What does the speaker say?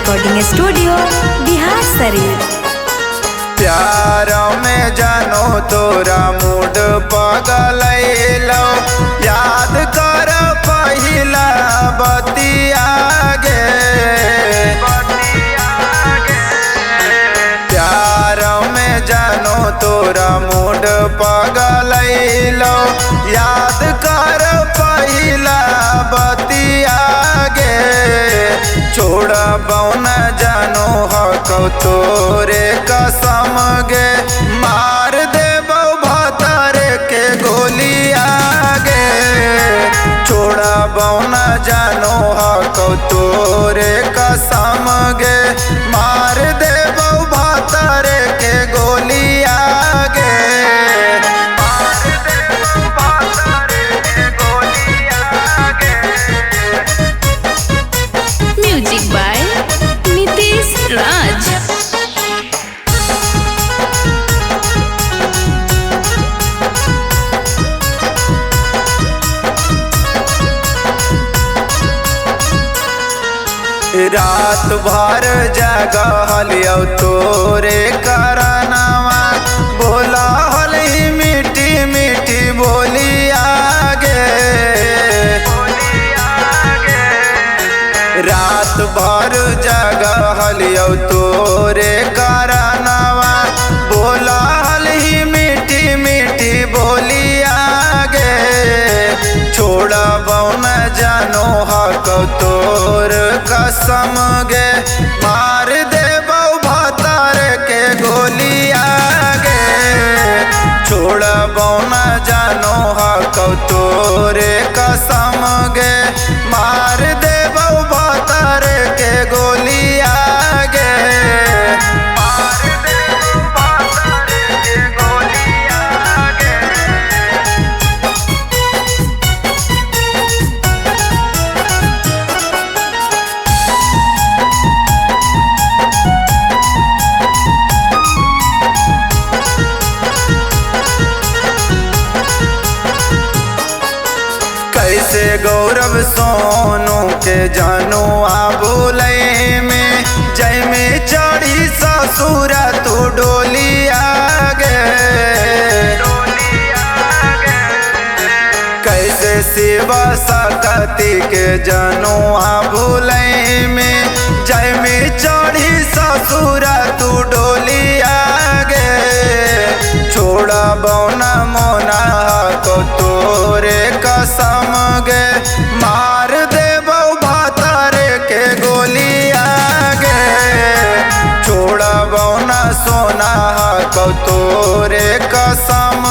Recording studio Bihar Sharif. प्यार में जानो तोरा मूड पगलैलो, याद कर पहिला बतिया गे। प्यार में जानो तोरा मूड पगलैलो, याद कर पहिला बतिया गे। छोड़बौ न जानो हक तोरे कसम गे, मार देबौ भतरे के गोलिया गे। छोड़बौ न जानो हक तोरे कसम गे, मार देबौ भतरे के गोलिया गे। मार देबौ भतरे के गोलिया गे। म्यूजिक बाय नीतीश राज। रात भर जगहलियो तोरे करनवा, बोला हली मीठी मीठी बोलिया गे। रात भर जगहलियो तोरे करनवा, बोला हली मीठी मीठी बोलिया गे। छोड़बौ न जानो हक तोर कसम गे, मार देबौ भतर के गोलिया गे। छोड़बौ न जानो हक तोरे कसम गे, मार देबौ भतर के गोलिया गे। मार देबौ भतर के गोलिया गे। कैसे गौरव सोनू के जानू बोले में, जय में चढ़ी ससुर तू डोलिया गे। कैसे शिव सकती के जानू बोले में, जय में चढ़ी ससुर तू डोलिया गे। छोड़बौ न मोना को तोरे कसम गे, मार देबौ भतरे के गोलिया गे। छोड़बौ न सोना को तोरे कसम